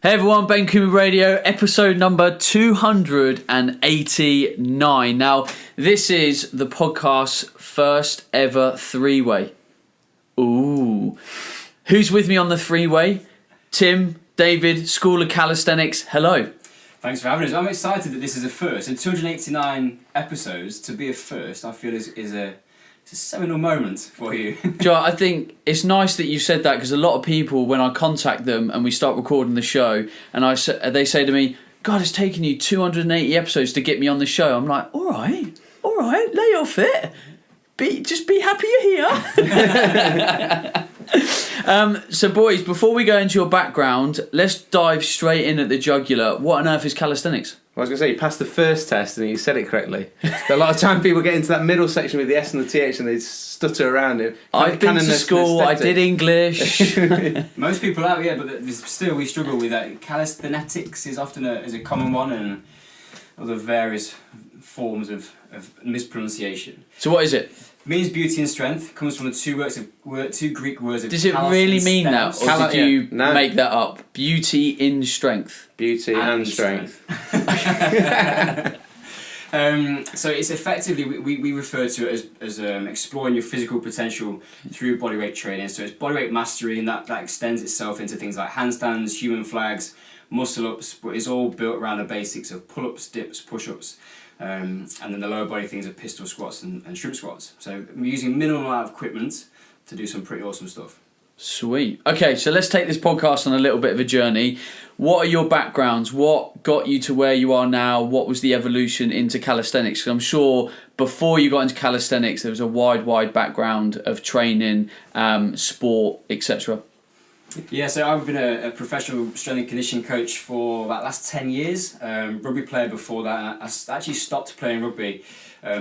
Hey everyone, Ben Coomber Radio, episode number 289. Now, this is the podcast's first ever three-way. Ooh. Who's with me on the three-way? Tim, David, School of Calisthenics, hello. Thanks for having us. I'm excited that this is a first. In 289 episodes, to be a first, I feel is a seminal moment for you. Joe, I think it's nice that you said that, because a lot of people, when I contact them and we start recording the show, and they say to me, God, it's taken you 280 episodes to get me on the show. I'm like, all right, lay off it. Just be happy you're here. So boys, before we go into your background, let's dive straight in at the jugular. What on earth is calisthenics? I was going to say, you passed the first test and you said it correctly. A lot of time people get into that middle section with the S and the TH and they stutter around it. I've been to school, I did English. Most people have, yeah, but still we struggle with that. Calisthenics is often a common one, and other various forms of mispronunciation. So what is it? It means beauty and strength. It comes from the two Greek words of Does it really mean that, or did you No. make that up? Beauty in strength. Beauty and strength. So it's effectively, we refer to it as exploring your physical potential through bodyweight training. So it's bodyweight mastery, and that extends itself into things like handstands, human flags, muscle-ups, but it's all built around the basics of pull-ups, dips, push-ups, and then the lower body things are pistol squats and shrimp squats. So I'm using minimal amount of equipment to do some pretty awesome stuff. Sweet. Okay, so let's take this podcast on a little bit of a journey. What are your backgrounds? What got you to where you are now? What was the evolution into calisthenics? 'Cause I'm sure before you got into calisthenics, there was a wide background of training, sport, etc. Yeah, so I've been a professional strength and conditioning coach for about the last 10 years. Rugby player before that. I actually stopped playing rugby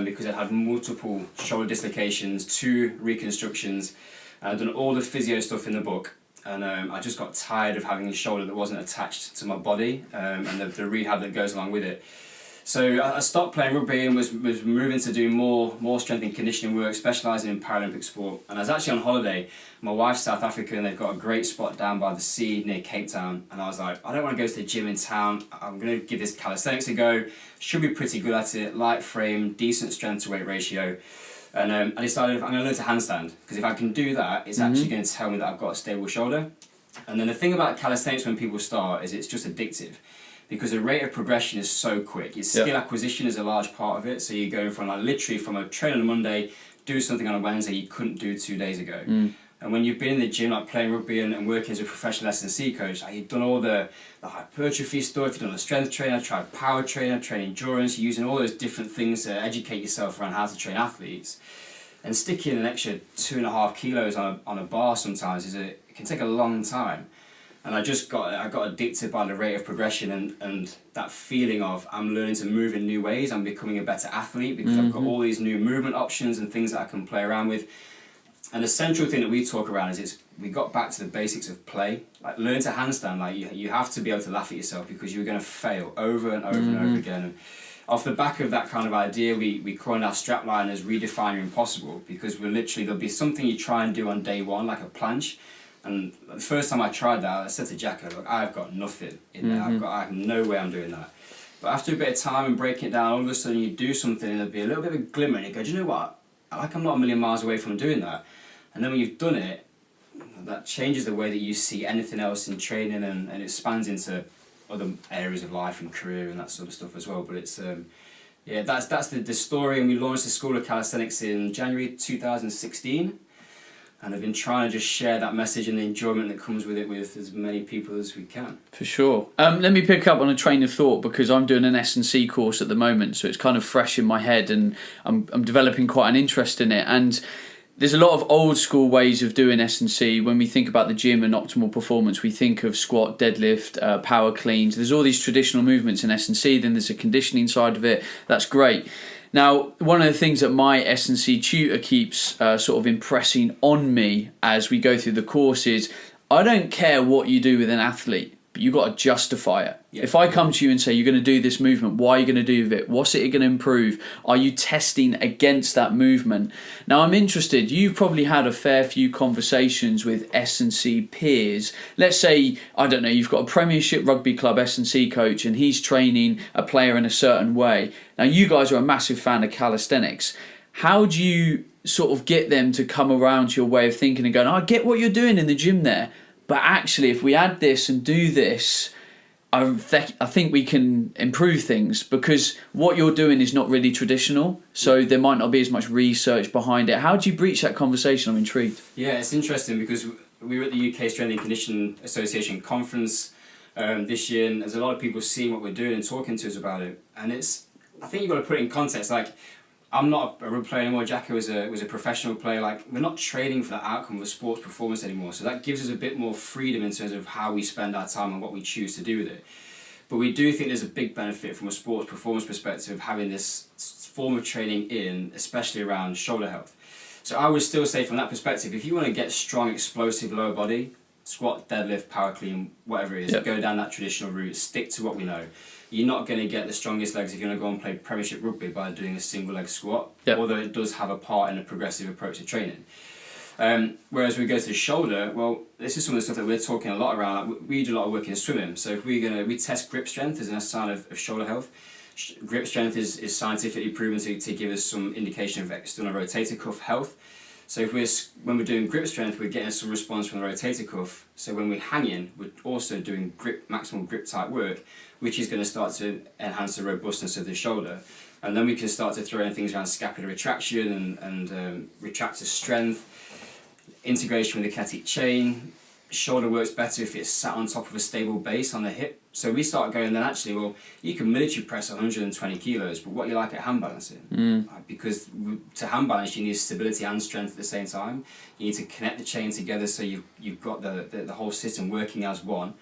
because I had multiple shoulder dislocations, 2 reconstructions. I'd done all the physio stuff in the book, and I just got tired of having a shoulder that wasn't attached to my body, and the rehab that goes along with it. So I stopped playing rugby and was moving to do more strength and conditioning work, specialising in Paralympic sport. And I was actually on holiday. My wife's South African, and they've got a great spot down by the sea near Cape Town. And I was like, I don't want to go to the gym in town. I'm going to give this calisthenics a go. Should be pretty good at it. Light frame, decent strength to weight ratio. And I decided I'm going to learn to handstand, because if I can do that, it's actually going to tell me that I've got a stable shoulder. And then the thing about calisthenics when people start is it's just addictive, because the rate of progression is so quick. Your skill acquisition is a large part of it. So you're going from literally from a train on a Monday, do something on a Wednesday you couldn't do 2 days ago. And when you've been in the gym, like playing rugby and working as a professional S&C coach, you've done all the hypertrophy stuff, you've done the strength training, I've tried power training, I've trained endurance, you're using all those different things to educate yourself around how to train athletes. And sticking an extra 2.5 kilos on a bar sometimes it can take a long time. And I got addicted by the rate of progression and that feeling of I'm learning to move in new ways, I'm becoming a better athlete because I've got all these new movement options and things that I can play around with. And the central thing that we talk around is we got back to the basics of play. Like learn to handstand, you have to be able to laugh at yourself because you're going to fail over and over and over again. And off the back of that kind of idea, we coined our strapline as redefine your impossible, because there'll be something you try and do on day one, like a planche. And the first time I tried that, I said to Jacko, look, I've got nothing in there. I have no way I'm doing that. But after a bit of time and breaking it down, all of a sudden you do something and there'll be a little bit of a glimmer and you go, do you know what? I'm not a million miles away from doing that. And then when you've done it, that changes the way that you see anything else in training, and it expands into other areas of life and career and that sort of stuff as well. But it's, that's the story. And we launched the School of Calisthenics in January 2016. And I've been trying to just share that message and the enjoyment that comes with it with as many people as we can. For sure. Let me pick up on a train of thought, because I'm doing an S&C course at the moment, so it's kind of fresh in my head, and I'm developing quite an interest in it. And there's a lot of old school ways of doing S&C. When we think about the gym and optimal performance, we think of squat, deadlift, power cleans. There's all these traditional movements in S&C. Then there's a conditioning side of it. That's great. Now, one of the things that my S&C tutor keeps sort of impressing on me as we go through the course is, I don't care what you do with an athlete. but you've got to justify it. Yeah. If I come to you and say, you're going to do this movement, why are you going to do with it? What's it going to improve? Are you testing against that movement? Now, I'm interested. You've probably had a fair few conversations with S&C peers. Let's say, I don't know, you've got a Premiership Rugby Club S&C coach and he's training a player in a certain way. Now, you guys are a massive fan of calisthenics. How do you sort of get them to come around to your way of thinking and going, I get what you're doing in the gym there, but actually, if we add this and do this, I think we can improve things, because what you're doing is not really traditional, so there might not be as much research behind it. How do you breach that conversation? I'm intrigued. Yeah, it's interesting because we were at the UK Strength and Conditioning Association conference this year, and there's a lot of people seeing what we're doing and talking to us about it. And I think you've got to put it in context. Like, I'm not a rugby player anymore. Jacko was a professional player. Like, we're not training for that outcome of a sports performance anymore. So that gives us a bit more freedom in terms of how we spend our time and what we choose to do with it. But we do think there's a big benefit from a sports performance perspective of having this form of training in, especially around shoulder health. So I would still say from that perspective, if you want to get strong, explosive lower body, squat, deadlift, power clean, whatever it is, go down that traditional route, stick to what we know. You're not going to get the strongest legs if you're going to go and play Premiership Rugby by doing a single leg squat, although it does have a part in a progressive approach to training. Whereas we go to the shoulder, well, this is some of the stuff that we're talking a lot around. Like, we do a lot of work in swimming, so if we test grip strength as a sign of shoulder health. Grip strength is scientifically proven to give us some indication of external rotator cuff health. So when we're doing grip strength, we're getting some response from the rotator cuff. So when we're hanging, we're also doing maximum grip type work, which is going to start to enhance the robustness of the shoulder. And then we can start to throw in things around scapular retraction and retractor strength, integration with the kinetic chain. Shoulder works better if it's sat on top of a stable base on the hip. So we start going, then actually, well, you can military press 120 kilos, but what you like at hand balancing? Because to hand balance, you need stability and strength at the same time. You need to connect the chain together so you've got the whole system working as one.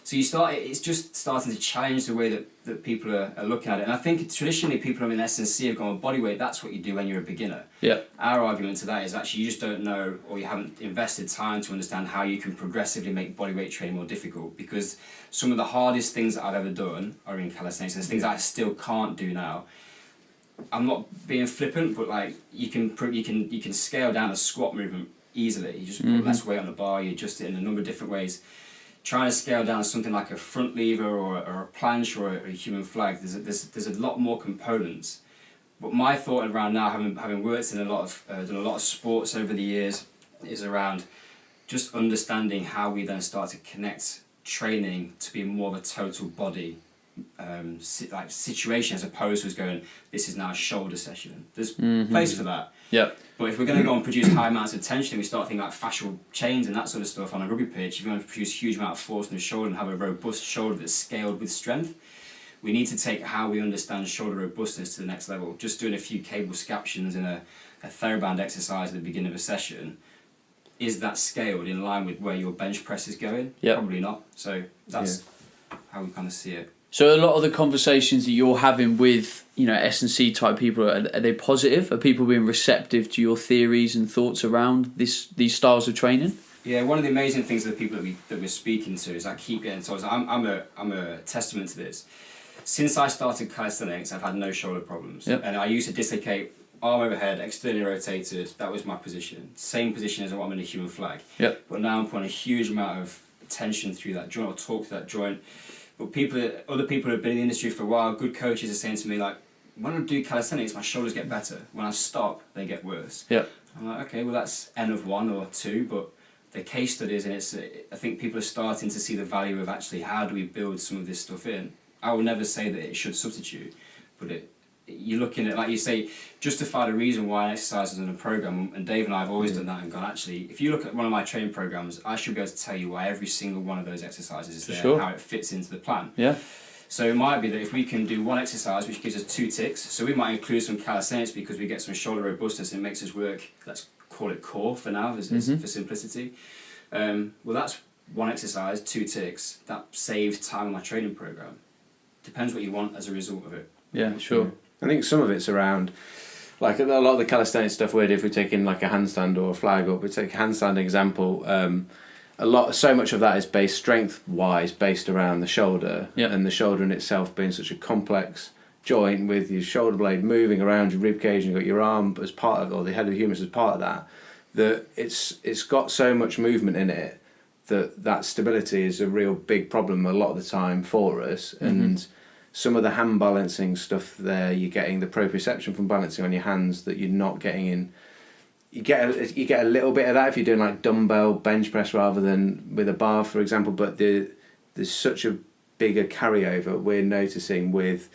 So it's just starting to challenge the way that people are looking at it. And I think traditionally people in S&C have gone, well, bodyweight, that's what you do when you're a beginner. Yeah. Our argument to that is actually you just don't know, or you haven't invested time to understand how you can progressively make bodyweight training more difficult, because some of the hardest things that I've ever done are in calisthenics, and things that I still can't do now. I'm not being flippant, but like you can scale down a squat movement easily. You just put less weight on the bar, you adjust it in a number of different ways. Trying to scale down something like a front lever or a planche or a human flag, there's a lot more components. But my thought around now, having worked in done a lot of sports over the years, is around just understanding how we then start to connect training to be more of a total body situation, as opposed to us going, this is now a shoulder session. There's place for that. Yep. But if we're going to go and produce high amounts of tension, we start thinking like fascial chains and that sort of stuff on a rugby pitch. If you want to produce huge amount of force in the shoulder and have a robust shoulder that's scaled with strength, we need to take how we understand shoulder robustness to the next level. Just doing a few cable scaptions in a TheraBand exercise at the beginning of a session, is that scaled in line with where your bench press is going? Yep. Probably not. So that's how we kind of see it. So a lot of the conversations that you're having with, S&C type people, are they positive? Are people being receptive to your theories and thoughts around these styles of training? Yeah, one of the amazing things of the people that we're speaking to is I keep getting told, I'm a testament to this. Since I started calisthenics, I've had no shoulder problems. Yep. And I used to dislocate arm overhead, externally rotated, that was my position. Same position as what I'm in a human flag. Yep. But now I'm putting a huge amount of tension through that joint or torque through that joint. But other people who have been in the industry for a while, good coaches are saying to me, like, when I do calisthenics, my shoulders get better. When I stop, they get worse. Yeah. I'm like, okay, well that's N of 1 or 2, but the case studies, and I think people are starting to see the value of actually how do we build some of this stuff in. I will never say that it should substitute, but you're looking at, like you say, justify the reason why an exercise is in a program, and Dave and I have always done that and gone, actually, if you look at one of my training programs, I should be able to tell you why every single one of those exercises is there, and how it fits into the plan. Yeah. So it might be that if we can do one exercise which gives us 2 ticks, so we might include some calisthenics because we get some shoulder robustness and it makes us work, let's call it core for now, for simplicity. Well, that's one exercise, 2 ticks, that saves time on my training program. Depends what you want as a result of it. Yeah, sure. I think some of it's around, like a lot of the calisthenics stuff we do, if we're taking like a handstand or a flag, or we take a handstand example, a so much of that is based strength-wise based around the shoulder, and the shoulder in itself being such a complex joint with your shoulder blade moving around your rib cage, and you've got your arm as part of, or the head of the humerus as part of that. That it's got so much movement in it that stability is a real big problem a lot of the time for us. And some of the hand balancing stuff there, you're getting the proprioception from balancing on your hands that you're not getting in. You get a little bit of that if you're doing like dumbbell bench press rather than with a bar, for example. But there's such a bigger carryover we're noticing with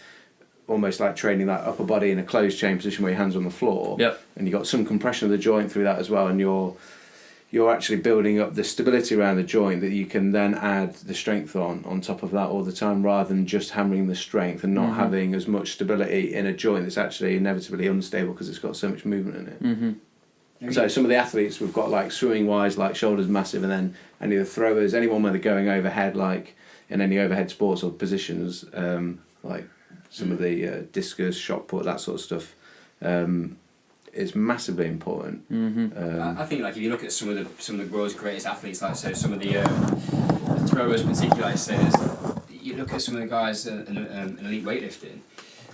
almost like training that upper body in a closed chain position where your hands are on the floor. Yep. And you've got some compression of the joint through that as well, and you're actually building up the stability around the joint that you can then add the strength on top of that all the time, rather than just hammering the strength and not having as much stability in a joint that's actually inevitably unstable because it's got so much movement in it. So some of the athletes we've got, like swimming wise, like shoulders massive, and then any of the throwers, anyone where they're going overhead, like in any overhead sports or positions, like some of the discus, shot put, that sort of stuff, is massively important. I think, like, if you look at some of the world's greatest athletes, like so some of the throwers, particularly, like say, you look at some of the guys in elite weightlifting,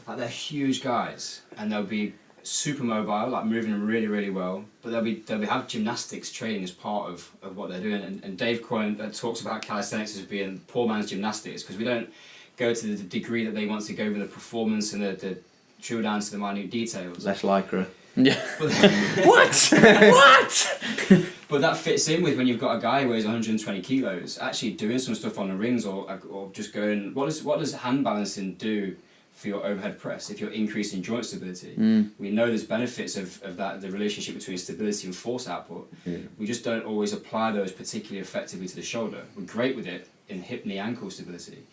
like they're huge guys, and they'll be super mobile, like moving really, really well, but they'll have gymnastics training as part of what they're doing. And Dave Coyne talks about calisthenics as being poor man's gymnastics, because we don't go to the degree that they want to go with the performance and the drill down to the minute details. Less lycra. Yeah. What? But that fits in with when you've got a guy who weighs 120 kilos actually doing some stuff on the rings, or just going. What does hand balancing do for your overhead press if you're increasing joint stability? We know there's benefits of that, the relationship between stability and force output. We just don't always apply those particularly effectively to the shoulder. We're great with it in hip, knee, ankle stability.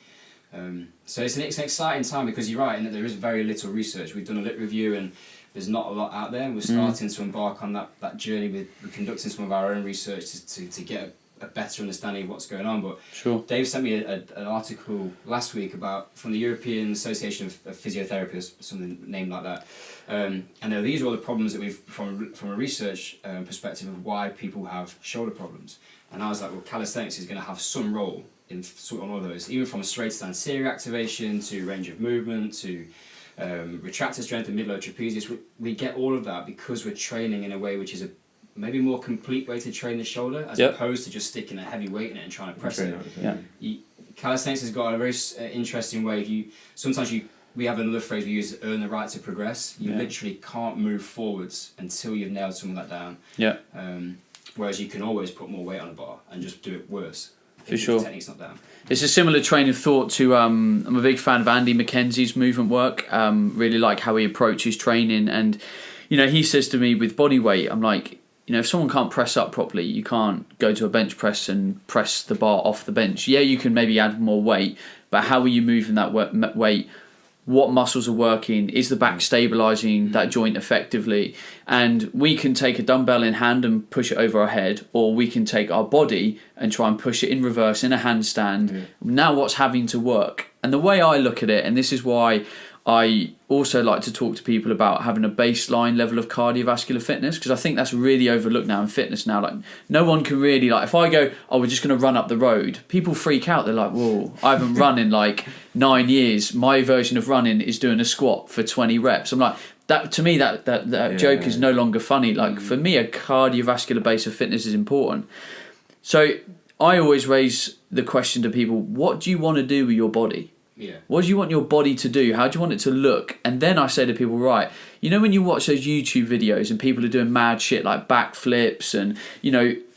So it's an exciting time, because you're right in that there is very little research. We've done a lit review and there's not a lot out there, and we're starting to embark on that journey with conducting some of our own research to get a better understanding of what's going on. But sure. Dave sent me an article last week from the European Association of Physiotherapists, something named like that, and these are all the problems that we've from a research perspective of why people have shoulder problems. And I was like, well, calisthenics is going to have some role in all of those, even from straight to anterior activation to range of movement to retractor strength and mid-lower trapezius. We get all of that because we're training in a way which is a maybe more complete way to train the shoulder, as opposed to just sticking a heavy weight in it and trying to press it. Calisthenics has got a very interesting way. We have another phrase we use: earn the right to progress. You literally can't move forwards until you've nailed some of that down. Whereas you can always put more weight on a bar and just do it worse. For sure. The technique's not down. It's a similar train of thought to, I'm a big fan of Andy McKenzie's movement work. Really like how he approaches training. And, he says to me with body weight, I'm like, if someone can't press up properly, you can't go to a bench press and press the bar off the bench. Yeah, you can maybe add more weight, but how are you moving that weight? What muscles are working? Is the back stabilising that joint effectively? And we can take a dumbbell in hand and push it over our head, or we can take our body and try and push it in reverse in a handstand. Now what's having to work? And the way I look at it, and this is why I also like to talk to people about having a baseline level of cardiovascular fitness, because I think that's really overlooked now in fitness now. Like, no one can really, if I go, we're just going to run up the road, people freak out. They're like, whoa, I haven't run in 9 years. My version of running is doing a squat for 20 reps. I'm like, that to me, that joke is no longer funny. For me, a cardiovascular base of fitness is important. So I always raise the question to people, what do you want to do with your body? Yeah. What do you want your body to do? How do you want it to look? And then I say to people, right, when you watch those YouTube videos and people are doing mad shit like backflips and,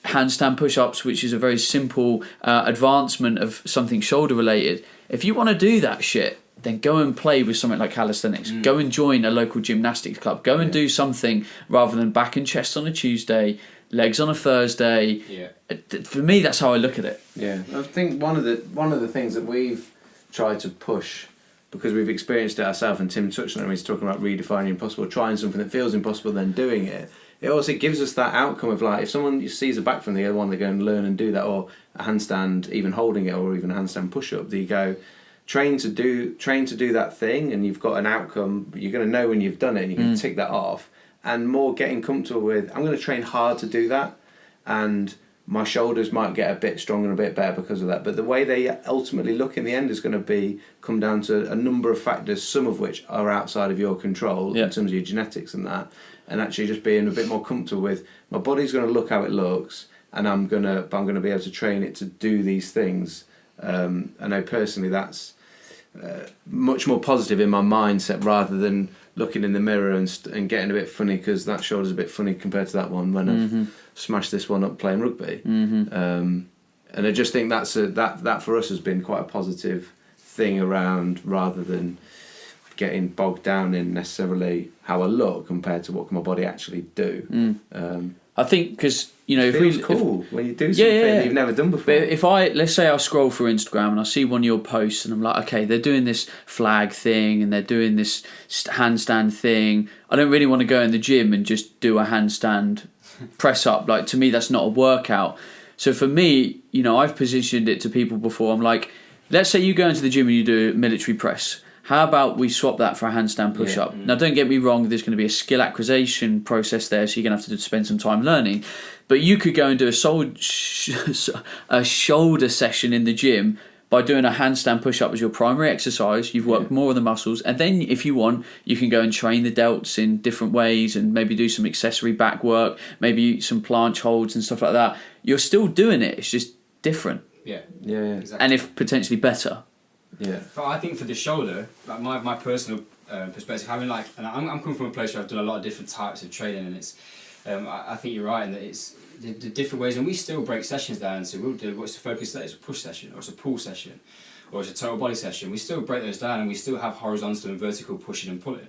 handstand push-ups, which is a very simple advancement of something shoulder related. If you want to do that shit, then go and play with something like calisthenics. Go and join a local gymnastics club. Go and do something rather than back and chest on a Tuesday, legs on a Thursday. For me, that's how I look at it. Yeah, I think one of the things that we've tried to push, because we've experienced it ourselves, and Tim touched on it when he's talking about redefining impossible, trying something that feels impossible, then doing it. It also gives us that outcome of if someone sees a back from the other one, they go and learn and do that, or a handstand, even holding it, or even a handstand push-up. You go train to do that thing, and you've got an outcome. You're going to know when you've done it, and you can tick that off. And more getting comfortable with, I'm going to train hard to do that, and my shoulders might get a bit stronger and a bit better because of that. But the way they ultimately look in the end is going to come down to a number of factors, some of which are outside of your control in terms of your genetics and that. And actually just being a bit more comfortable with my body's going to look how it looks, and I'm going to be able to train it to do these things. I know personally that's much more positive in my mindset rather than looking in the mirror and getting a bit funny because that shoulder's a bit funny compared to that one when I've smashed this one up playing rugby. And I just think that for us has been quite a positive thing around, rather than getting bogged down in necessarily how I look compared to what can my body actually do. I think because it feels cool when you do something that you've never done before. But if let's say I scroll through Instagram and I see one of your posts and I'm like, okay, they're doing this flag thing and they're doing this handstand thing. I don't really want to go in the gym and just do a handstand press up. Like, to me, that's not a workout. So for me, I've positioned it to people before. I'm like, let's say you go into the gym and you do a military press. How about we swap that for a handstand push-up? Now, don't get me wrong, there's going to be a skill acquisition process there, so you're going to have to spend some time learning. But you could go and do a shoulder session in the gym by doing a handstand push-up as your primary exercise. You've worked more of the muscles, and then if you want, you can go and train the delts in different ways and maybe do some accessory back work, maybe some planche holds and stuff like that. You're still doing it, it's just different. Yeah, exactly. And if potentially better. Yeah. But I think for the shoulder, like my personal perspective, having and I'm coming from a place where I've done a lot of different types of training, and it's I think you're right in that it's the different ways, and we still break sessions down. So we'll do what's the focus that is a push session, or it's a pull session, or it's a total body session. We still break those down, and we still have horizontal and vertical pushing and pulling.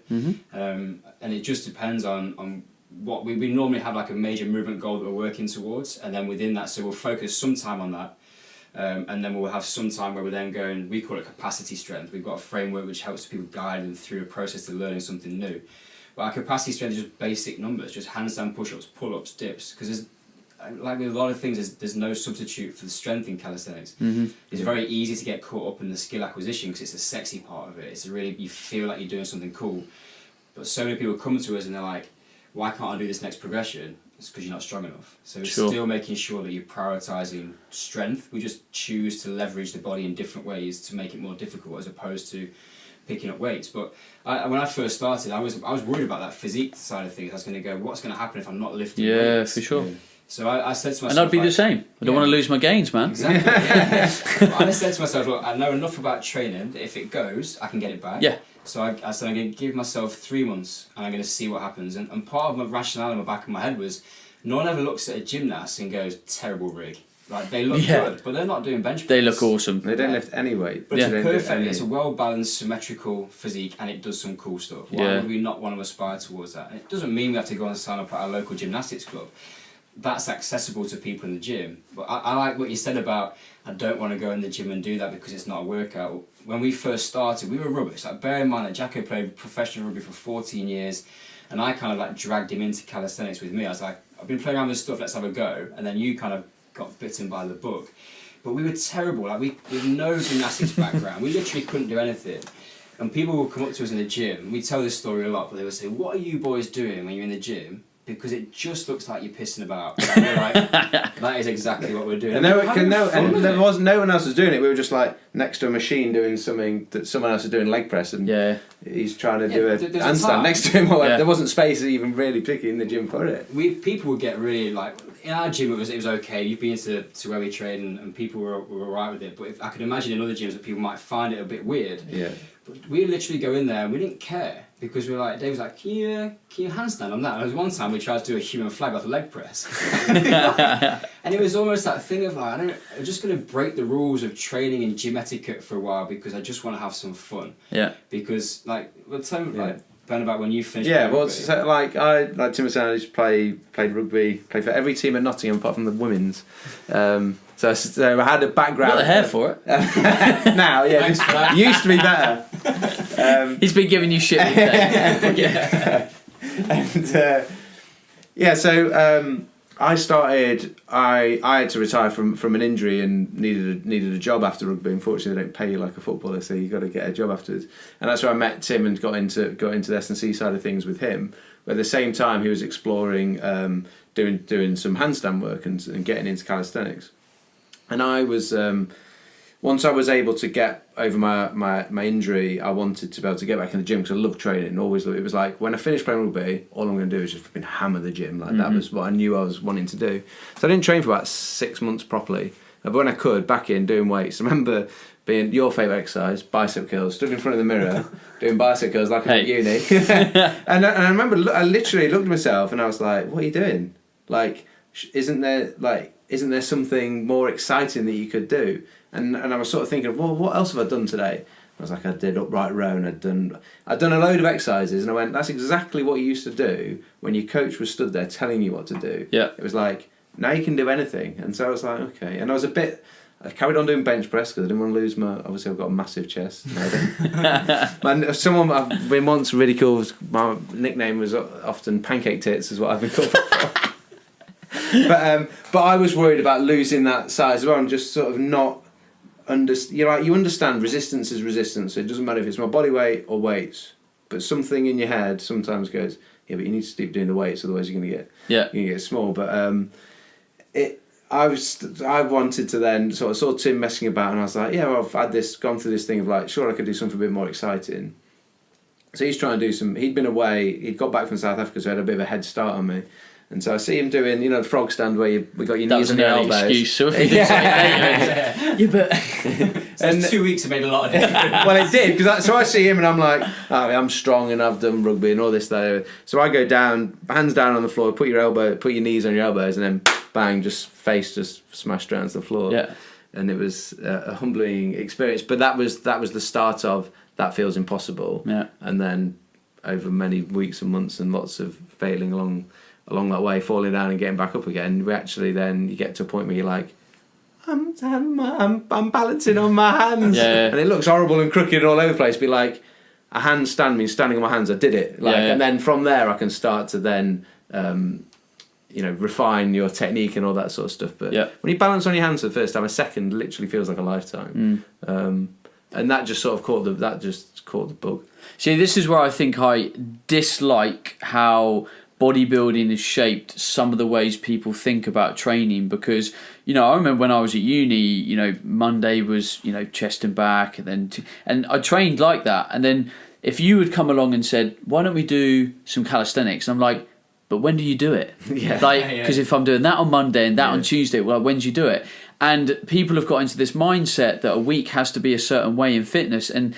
And it just depends on what we normally have, like a major movement goal that we're working towards, and then within that, so we'll focus some time on that. And then we'll have some time where we're then going, we call it capacity strength. We've got a framework which helps people guide them through a process to learning something new. But our capacity strength is just basic numbers, just handstand push-ups, pull-ups, dips. Because there's, like with a lot of things, there's no substitute for the strength in calisthenics. It's very easy to get caught up in the skill acquisition because it's the sexy part of it. It's really, you feel like you're doing something cool. But so many people come to us and they're like, why can't I do this next progression? It's because you're not strong enough. So it's still making sure that you're prioritising strength. We just choose to leverage the body in different ways to make it more difficult as opposed to picking up weights. But when I first started, I was worried about that physique side of things. I was going to go, what's going to happen if I'm not lifting weights? Yeah, for sure. So I said to myself... And I'd be the same. I don't want to lose my gains, man. Exactly, I said to myself, look, I know enough about training that if it goes, I can get it back. Yeah. So I said, I'm going to give myself 3 months and I'm going to see what happens. And part of my rationale in the back of my head was, no one ever looks at a gymnast and goes, terrible rig. Like, they look good, but they're not doing bench press. They look awesome. They don't lift any weight. But it's perfect. It's a well-balanced, symmetrical physique, and it does some cool stuff. Why would we not want to aspire towards that? And it doesn't mean we have to go and sign up at our local gymnastics club. That's accessible to people in the gym. But I like what you said about, I don't want to go in the gym and do that because it's not a workout. When we first started, we were rubbish. Like, bear in mind that Jacko played professional rugby for 14 years, and I kind of dragged him into calisthenics with me. I was like, I've been playing around with stuff, let's have a go. And then you kind of got bitten by the book. But we were terrible. Like, we had no gymnastics background. We literally couldn't do anything. And people would come up to us in the gym. We tell this story a lot, but they would say, what are you boys doing when you're in the gym? Because it just looks like you're pissing about. And we're like, that is exactly what we're doing. And there was no one else was doing it. We were just next to a machine doing something that someone else was doing, leg press, and he's trying to do a handstand next to him. There wasn't space even really picky in the gym for it. People would get really in our gym it was okay. You've been to where we train and people were alright with it. But I could imagine in other gyms that people might find it a bit weird. Yeah. But we literally go in there and we didn't care. Because we were like, Dave was like, can you handstand on that? And there was one time we tried to do a human flag off a leg press. And it was almost that thing of I'm just going to break the rules of training and gym etiquette for a while because I just want to have some fun. Yeah. Because we'll tell me Ben about when you finished. Yeah, well, so, I Tim was saying, I just played rugby, played for every team at Nottingham apart from the women's. So I had a background. Got the hair for it. Now, yeah, Thanks for that. Used to be better. He's been giving you shit. And so I started. I had to retire from an injury and needed a job after rugby. Unfortunately, they don't pay you like a footballer, so you got to get a job afterwards. And that's where I met Tim and got into the S&C side of things with him. But at the same time, he was exploring doing some handstand work and getting into calisthenics. And I was once I was able to get over my injury, I wanted to be able to get back in the gym because I love training. Always loved it. It was like when I finished playing rugby, all I'm going to do is just fucking hammer the gym. Like that was what I knew I was wanting to do. So I didn't train for about 6 months properly. But when I could, back in doing weights. I remember being your favourite exercise, bicep curls. Stood in front of the mirror doing bicep curls like I was at uni. and I remember I literally looked at myself and I was like, "What are you doing? Like, isn't there something more exciting that you could do?" And I was sort of thinking, well, what else have I done today? I was like, I did upright row and I'd done a load of exercises, and I went, that's exactly what you used to do when your coach was stood there telling you what to do. Yeah. It was like, now you can do anything. And so I was like, okay. And I carried on doing bench press because I didn't want to lose obviously I've got a massive chest. Someone I've been once ridiculed, my nickname was often pancake tits is what I've been called before. But I was worried about losing that size as well and just sort of not you understand resistance is resistance. So it doesn't matter if it's my body weight or weights, but something in your head sometimes goes, yeah, but you need to keep doing the weights, otherwise you're gonna get small. But I wanted to then sort of saw Tim messing about, and I was like, yeah, well, I've gone through this thing of like, sure, I could do something a bit more exciting. So he's trying to do he'd been away, he'd got back from South Africa, so he had a bit of a head start on me. And so I see him doing, the frog stand where we got your knees and your elbows. That was an early excuse, so if he did say but... So 2 weeks have made a lot of difference. Well, it did, because so I see him and I'm like, I'm strong and I've done rugby and all this, that. So I go down, hands down on the floor, put your knees on your elbows, and then bang, face smashed down to the floor. Yeah. And it was a humbling experience. But that was the start of that feels impossible. Yeah. And then over many weeks and months and lots of failing along that way, falling down and getting back up again, we actually then you get to a point where you're like, I'm balancing on my hands, and it looks horrible and crooked all over the place. Be like, a handstand means standing on my hands. I did it, and then from there I can start to then, refine your technique and all that sort of stuff. But when you balance on your hands for the first time, a second literally feels like a lifetime, and that just sort of caught the bug. See, this is where I think I dislike how bodybuilding has shaped some of the ways people think about training, because I remember when I was at uni, Monday was chest and back, and I trained like that, and then if you would come along and said, why don't we do some calisthenics, and I'm like, but when do you do it? Because if I'm doing that on Monday and that on Tuesday, well, when do you do it? And people have got into this mindset that a week has to be a certain way in fitness, and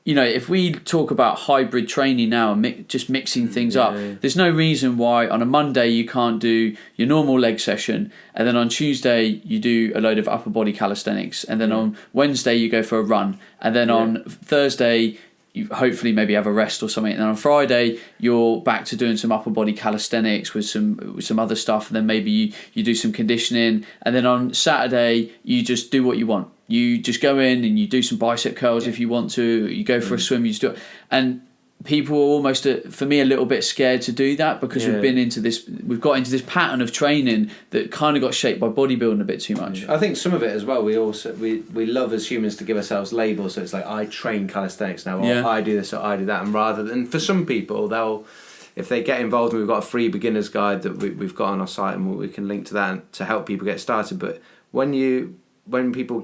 if we talk about hybrid training now and just mixing things up, there's no reason why on a Monday you can't do your normal leg session, and then on Tuesday you do a load of upper body calisthenics, and then on Wednesday you go for a run, and then on Thursday you hopefully maybe have a rest or something, and then on Friday you're back to doing some upper body calisthenics with some other stuff, and then maybe you do some conditioning, and then on Saturday you just do what you want. You just go in and you do some bicep curls if you want to. You go for a swim, you just do it. And people are almost, for me, a little bit scared to do that because we've got into this pattern of training that kind of got shaped by bodybuilding a bit too much. I think some of it as well, we love as humans to give ourselves labels. So it's like, I train calisthenics now, or I do this or I do that. And rather than, for some people, if they get involved, we've got a free beginner's guide that we've got on our site, and we can link to that to help people get started. But when people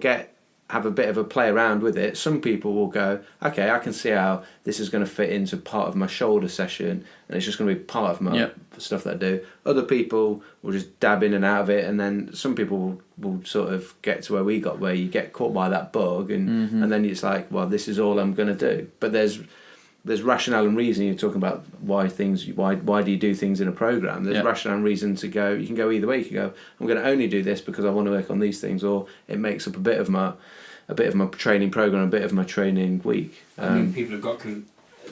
have a bit of a play around with it, some people will go, okay, I can see how this is going to fit into part of my shoulder session, and it's just going to be part of my stuff that I do. Other people will just dab in and out of it, and then some people will sort of get to where we got, where you get caught by that bug, and then it's like, well, this is all I'm going to do. But there's rationale and reason. You're talking about why do you do things in a program? There's rationale and reason to go. You can go either way. You can go, I'm going to only do this because I want to work on these things, or it makes up a bit of my training program, a bit of my training week. I mean, people have got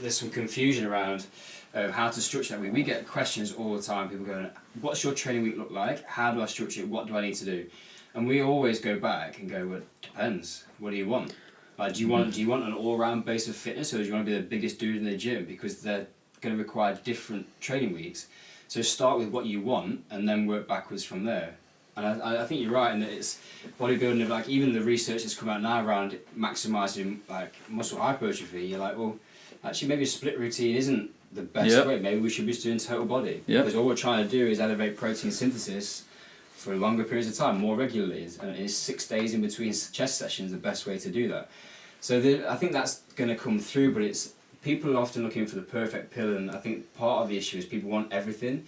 there's some confusion around how to structure that week. We get questions all the time. People going, "What's your training week look like? How do I structure it? What do I need to do?" And we always go back and go, "Well, it depends. What do you want? Like, do you want an all-round base of fitness, or do you want to be the biggest dude in the gym?" Because they're going to require different training weeks. So start with what you want, and then work backwards from there. And I think you're right in that it's bodybuilding, like even the research that's come out now around maximising like muscle hypertrophy. You're like, well, actually maybe a split routine isn't the best way. Maybe we should be doing total body. Because all we're trying to do is elevate protein synthesis for longer periods of time, more regularly. And it's 6 days in between chest sessions the best way to do that. So I think that's going to come through, but it's people are often looking for the perfect pill, and I think part of the issue is people want everything.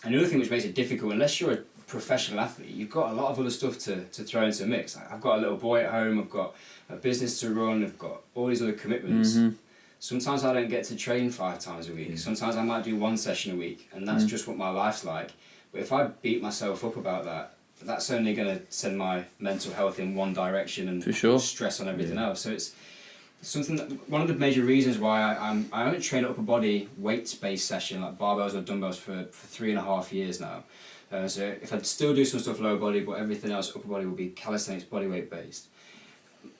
And the other thing which makes it difficult, unless you're a professional athlete, you've got a lot of other stuff to throw into the mix. I've got a little boy at home, I've got a business to run, I've got all these other commitments. Sometimes I don't get to train 5 times a week. Sometimes I might do 1 session a week, and that's just what my life's like. But if I beat myself up about that, that's only going to send my mental health in one direction and stress on everything else. So it's something that, one of the major reasons why I only train upper body weights-based session, like barbells or dumbbells, for 3.5 years now. So if I still do some stuff lower body, but everything else upper body will be calisthenics bodyweight based.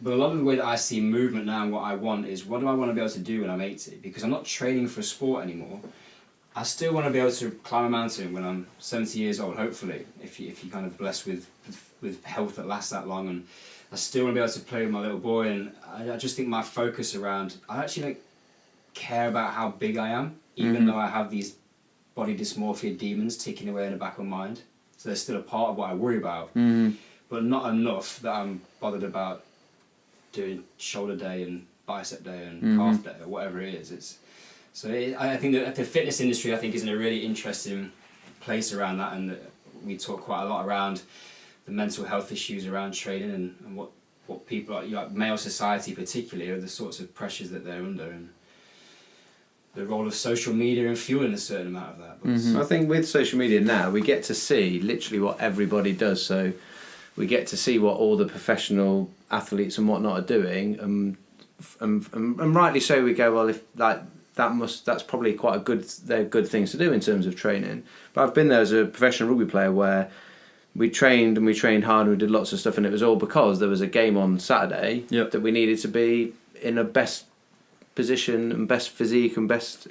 But a lot of the way that I see movement now and what I want is, what do I want to be able to do when I'm 80? Because I'm not training for a sport anymore. I still want to be able to climb a mountain when I'm 70 years old, hopefully, if you're kind of blessed with health that lasts that long. And I still want to be able to play with my little boy, and I just think my focus around, I actually don't care about how big I am, even though I have these body dysmorphia demons ticking away in the back of my mind. So they're still a part of what I worry about, but not enough that I'm bothered about doing shoulder day and bicep day and calf day or whatever it is. I think that the fitness industry, I think, is in a really interesting place around that, and we talk quite a lot around the mental health issues around training and what people, like male society particularly, are the sorts of pressures that they're under, and the role of social media and fueling a certain amount of that. But I think with social media now, we get to see literally what everybody does. So we get to see what all the professional athletes and whatnot are doing, and rightly so. We go, well, if that's probably quite they're good things to do in terms of training. But I've been there as a professional rugby player where we trained hard and we did lots of stuff, and it was all because there was a game on Saturday that we needed to be in a best position and best physique and best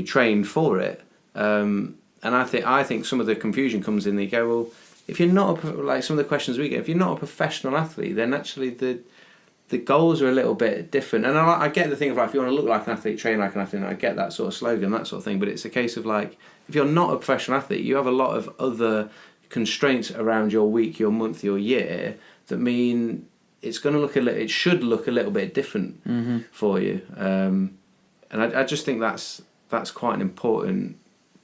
trained for it. And I think some of the confusion comes in. They go, well, if you're not like some of the questions we get, if you're not a professional athlete, then actually the goals are a little bit different. And I get the thing of, like, if you want to look like an athlete, train like an athlete, I get that sort of slogan, that sort of thing. But it's a case of, like, if you're not a professional athlete, you have a lot of other constraints around your week, your month, your year that mean it should look a little bit different for you. And I just think that's quite an important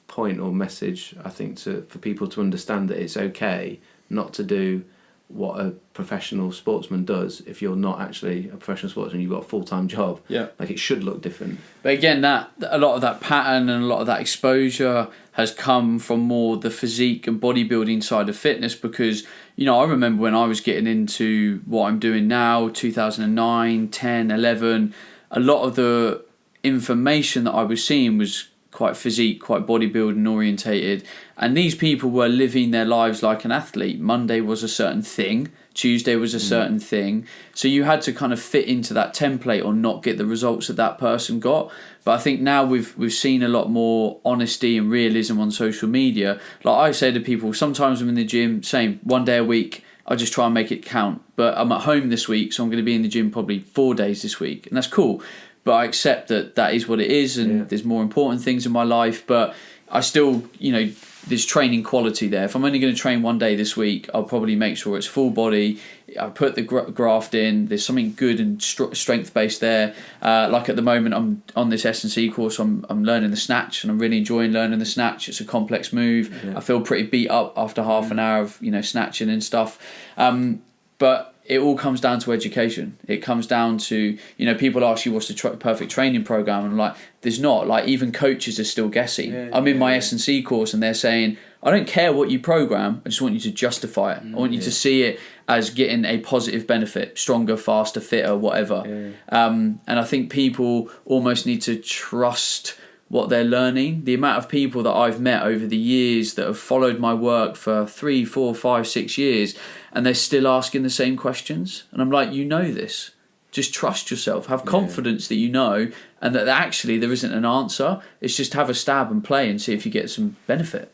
point or message, I think, for people to understand that it's okay not to do what a professional sportsman does if you're not actually a professional sportsman. You've got a full-time job. Like, it should look different. But again, that a lot of that pattern and a lot of that exposure has come from more the physique and bodybuilding side of fitness, because, you know, I remember when I was getting into what I'm doing now, 2009, 10, 11, a lot of the information that I was seeing was quite physique, quite bodybuilding orientated, and these people were living their lives like an athlete. Monday was a certain thing, Tuesday was a certain thing, so you had to kind of fit into that template or not get the results that person got. But I think now we've seen a lot more honesty and realism on social media. Like I say to people, sometimes I'm in the gym, same, 1 day a week, I just try and make it count. But I'm at home this week, so I'm going to be in the gym probably 4 days this week, and that's cool. But I accept that is what it is, and there's more important things in my life. But I still, you know, there's training quality there. If I'm only going to train 1 day this week, I'll probably make sure it's full body. I put the graft in. There's something good and strength based there. Like at the moment, I'm on this S&C course. I'm learning the snatch, and I'm really enjoying learning the snatch. It's a complex move. I feel pretty beat up after half an hour of, you know, snatching and stuff. But it all comes down to education. It comes down to, you know, people ask you what's the perfect training program, and I'm like, there's not. Like, even coaches are still guessing. I'm in my S&C course, and they're saying, I don't care what you program, I just want you to justify it. I want you to see it as getting a positive benefit, stronger, faster, fitter, whatever. And I think people almost need to trust what they're learning. The amount of people that I've met over the years that have followed my work for 3, 4, 5, 6 years, and they're still asking the same questions. And I'm like, you know this. Just trust yourself. Have confidence that you know, and that actually there isn't an answer. It's just have a stab and play and see if you get some benefit.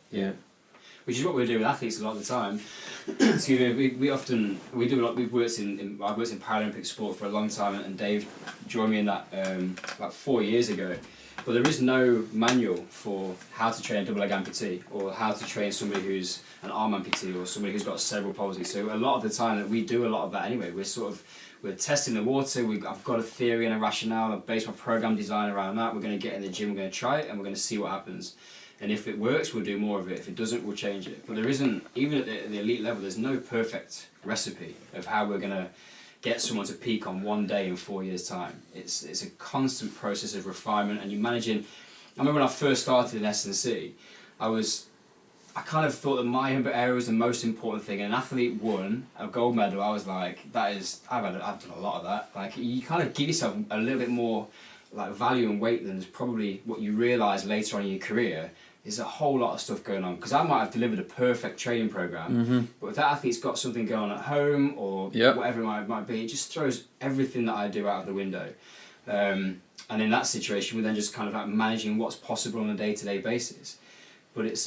Which is what we do with athletes a lot of the time. Excuse me. We do a lot. I've worked in Paralympic sport for a long time, and Dave joined me in that about 4 years ago. But there is no manual for how to train a double leg amputee, or how to train somebody who's an arm amputee, or somebody who's got cerebral palsy. So a lot of the time that we do a lot of that anyway. We're testing the water. I've got a theory and a rationale. I've based my program design around that. We're going to get in the gym. We're going to try it, and we're going to see what happens. And if it works, we'll do more of it. If it doesn't, we'll change it. But there isn't, even at the elite level, there's no perfect recipe of how we're going to get someone to peak on one day in 4 years' time. It's a constant process of refinement, and you're managing. I remember when I first started in S&C, I kind of thought that my area was the most important thing. And an athlete won a gold medal. I was like, I've done a lot of that. Like, you kind of give yourself a little bit more like value and weight than probably what you realise later on in your career. There's a whole lot of stuff going on, because I might have delivered a perfect training program, but if that athlete's got something going on at home or whatever it might be, it just throws everything that I do out of the window. And in that situation, we're then just kind of like managing what's possible on a day-to-day basis. But it's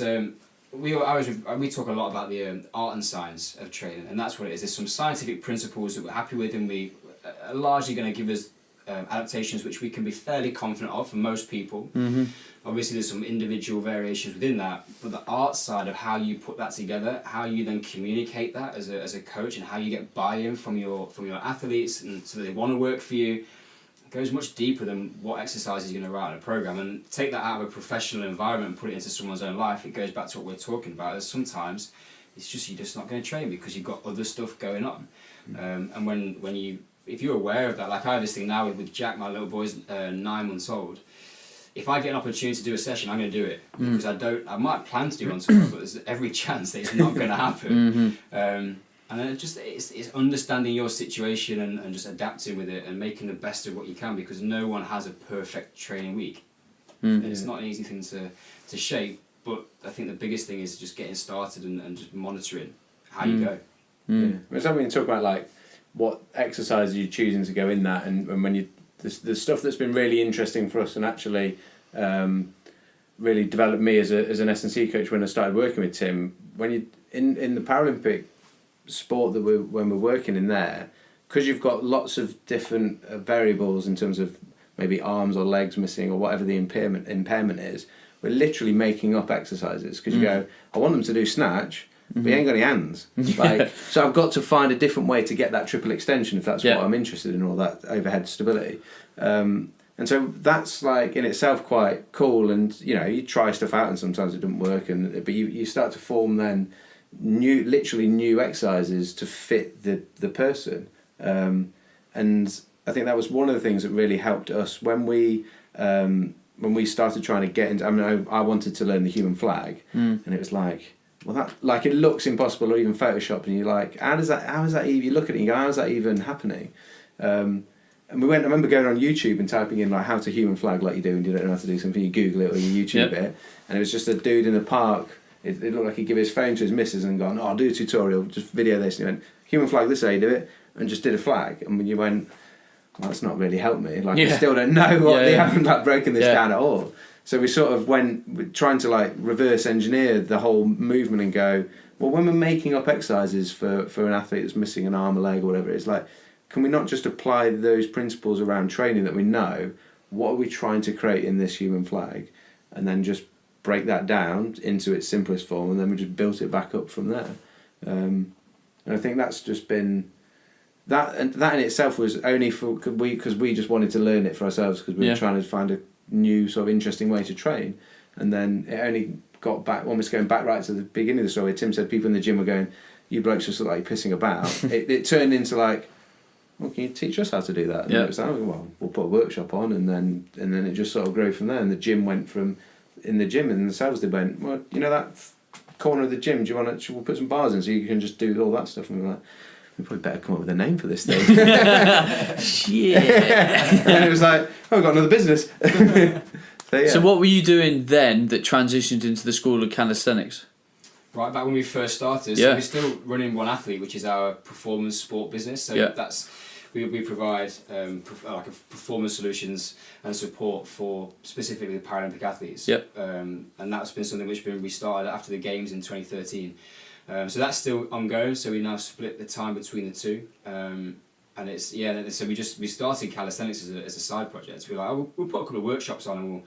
we talk a lot about the art and science of training, and that's what it is. There's some scientific principles that we're happy with, and we are largely going to give us adaptations which we can be fairly confident of for most people. Obviously there's some individual variations within that, but the art side of how you put that together, how you then communicate that as a coach, and how you get buy-in from your athletes, and so that they want to work for you, goes much deeper than what exercises you're going to write in a program. And take that out of a professional environment and put it into someone's own life, it goes back to what we're talking about. There's sometimes you're just not going to train because you've got other stuff going on. And if you're aware of that, like I have this thing now with Jack, my little boy's 9 months old. If I get an opportunity to do a session, I'm going to do it, because I might plan to do one tomorrow, but there's every chance that it's not going to happen. And then it's understanding your situation and just adapting with it and making the best of what you can, because no one has a perfect training week. It's not an easy thing to shape, but I think the biggest thing is just getting started and just monitoring how you go. It's something to talk about, like what exercises you're choosing to go in that, and when you the stuff that's been really interesting for us and actually really developed me as an S&C coach when I started working with Tim. When you in the Paralympic sport that when we're working in there, because you've got lots of different variables in terms of maybe arms or legs missing or whatever the impairment is, we're literally making up exercises, because you go, I want them to do snatch, but you ain't got any hands. Like, so I've got to find a different way to get that triple extension if that's what I'm interested in, or that overhead stability. And so that's like in itself quite cool. And you try stuff out, and sometimes it doesn't work. But you start to form then literally new exercises to fit the person. And I think that was one of the things that really helped us when we started trying to get into. I mean, I wanted to learn the human flag, and it was like, well, that it looks impossible, or even Photoshop, and you're like, how is that even? You look at it and you go, how is that even happening? And I remember going on YouTube and typing in like how to human flag, like you do when you don't know how to do something, you Google it or you YouTube it, and it was just a dude in the park. It looked like he'd give his phone to his missus and gone, I'll do a tutorial, just video this, and he went, human flag, this is how you do it, and just did a flag. And when you went, well, that's not really helped me. Like, I still don't know what they haven't like broken this down at all. So we sort of went trying to like reverse engineer the whole movement and go, well, when we're making up exercises for an athlete that's missing an arm, a leg, or whatever, it's like, can we not just apply those principles around training that we know? What are we trying to create in this human flag? And then just break that down into its simplest form, and then we just built it back up from there. And I think that's just been that in itself was only because we just wanted to learn it for ourselves, because we were trying to find a new sort of interesting way to train. And then it only got back, almost going back right to the beginning of the story. Tim said people in the gym were going, you blokes just look like pissing about. it turned into like, well, can you teach us how to do that? And it was like, well, we'll put a workshop on, and then it just sort of grew from there. And the gym went from in the gym, and themselves they went, well, that corner of the gym, do you want to, we'll put some bars in so you can just do all that stuff. And we're like, we probably better come up with a name for this thing. Shit. And it was like, oh, we've got another business. So what were you doing then that transitioned into the School of Calisthenics? Right back when we first started, so we're still running One Athlete, which is our performance sport business. So that's we provide like performance solutions and support for specifically the Paralympic athletes. And that's been something which we started after the Games in 2013. So that's still ongoing. So we now split the time between the two. And so we started Calisthenics as a side project. We were like, we'll put a couple of workshops on and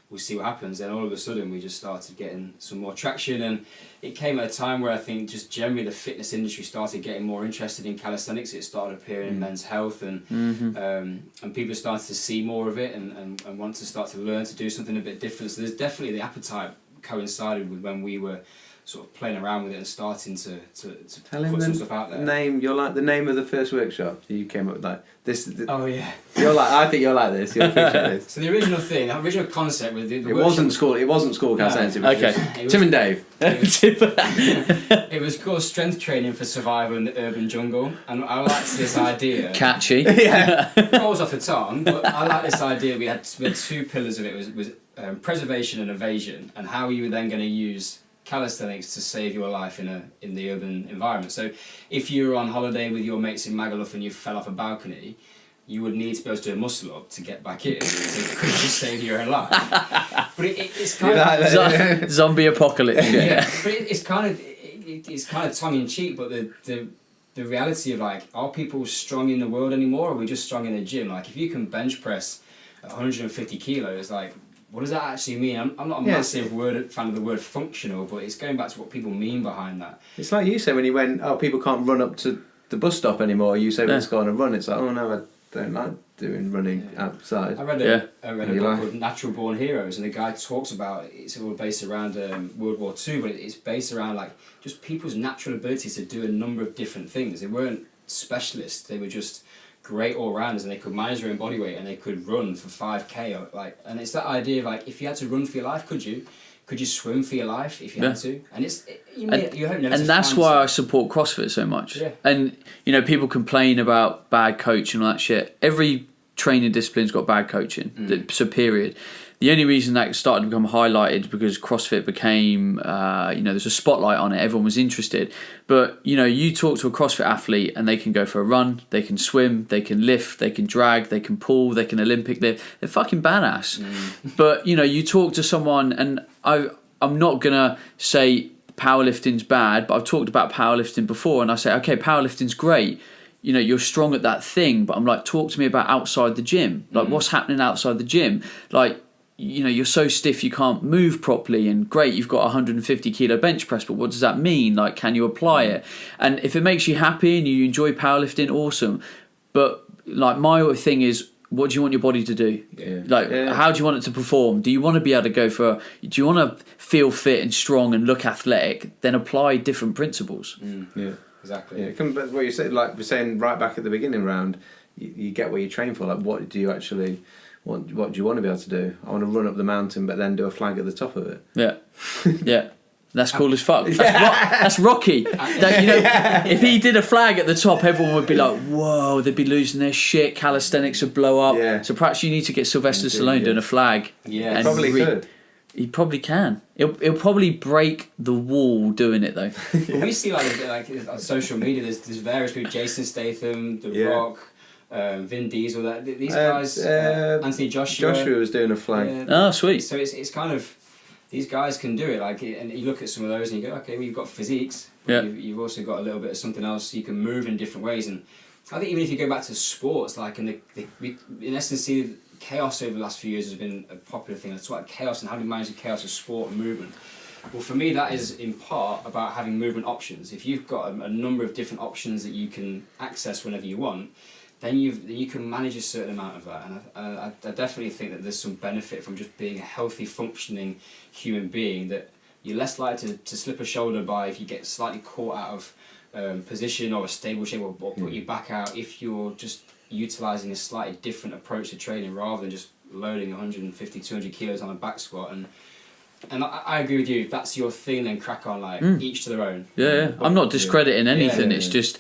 we'll see what happens. Then all of a sudden we just started getting some more traction, and it came at a time where I think just generally the fitness industry started getting more interested in calisthenics. It started appearing in Men's Health, and people started to see more of it and want to start to learn to do something a bit different. So there's definitely the appetite coincided with when we were sort of playing around with it and starting to put some stuff out there. You're like the name of the first workshop you came up with, like this. Oh yeah. I think you're like this. You'll appreciate this. So the original concept with it wasn't school. It wasn't School of Calisthenics. No. It was Tim and Dave. It was called strength training for survival in the urban jungle, and I liked this idea. Catchy. Yeah. Rolls off the tongue, but I like this idea. We had two pillars of it. Was preservation and evasion, and how you were then going to use calisthenics to save your life in the urban environment. So if you were on holiday with your mates in Magaluf and you fell off a balcony, you would need to be able to do a muscle up to get back in, so you could just save your own life. But it's kind of zombie apocalypse shit. Yeah, but it's kind of tongue in cheek. But the reality of, like, are people strong in the world anymore, or are we just strong in the gym? Like, if you can bench press 150 kilos, like, what does that actually mean? I'm not a massive fan of the word functional, but it's going back to what people mean behind that. It's like you said when you went, people can't run up to the bus stop anymore. You say, let's go on a run. It's like, oh no, I don't like doing running outside. I read a book called Natural Born Heroes, and the guy talks about it's all based around World War II, but it's based around, like, just people's natural ability to do a number of different things. They weren't specialists; they were just great all-rounders, and they could manage their own body weight, and they could run for 5k, or, like, and it's that idea of, like, if you had to run for your life, could you swim for your life if you had to? And and that's why I support CrossFit so much. Yeah. And people complain about bad coaching and all that shit. Every training discipline's got bad coaching. So period. The only reason that started to become highlighted because CrossFit became, there's a spotlight on it. Everyone was interested. But, you talk to a CrossFit athlete and they can go for a run, they can swim, they can lift, they can drag, they can pull, they can Olympic lift. They're fucking badass. But, you talk to someone, and I'm not going to say powerlifting's bad, but I've talked about powerlifting before, and I say, okay, powerlifting's great. You're strong at that thing, but I'm like, talk to me about outside the gym. Like, what's happening outside the gym? Like, you're so stiff you can't move properly, and great, you've got a 150 kilo bench press, but what does that mean? Like, can you apply it? And if it makes you happy and you enjoy powerlifting, awesome. But, like, my thing is, what do you want your body to do? How do you want it to perform? Do you want to be able to do you want to feel fit and strong and look athletic? Then apply different principles. Yeah, exactly. Yeah, come back to what you said, like we're saying right back at the beginning round, you get what you train for. Like, what do you actually... What do you want to be able to do? I want to run up the mountain, but then do a flag at the top of it. Yeah, yeah, that's cool as fuck. That's Rocky. If he did a flag at the top, everyone would be like, "Whoa!" They'd be losing their shit. Calisthenics would blow up. Yeah. So perhaps you need to get Sylvester Stallone doing a flag. Yeah, and probably could. He probably can. He'll probably break the wall doing it though. Well, we see like on social media. There's various people: Jason Statham, The Rock. Vin Diesel, these guys, Anthony Joshua. Joshua was doing a flag. Oh, sweet. So it's kind of, these guys can do it. Like, and you look at some of those and you go, okay, well, you've got physiques. But you've also got a little bit of something else. You can move in different ways. And I think even if you go back to sports, like we in essence see chaos over the last few years has been a popular thing. It's about chaos and how do you manage the chaos of sport and movement. Well, for me, that is in part about having movement options. If you've got a number of different options that you can access whenever you want, then you can manage a certain amount of that. And I definitely think that there's some benefit from just being a healthy, functioning human being, that you're less likely to slip a shoulder by if you get slightly caught out of position or a stable shape, or put your back out, if you're just utilising a slightly different approach to training rather than just loading 150, 200 kilos on a back squat. And I agree with you, if that's your thing, then crack on, like, each to their own. Yeah. But I'm not discrediting anything, it's just...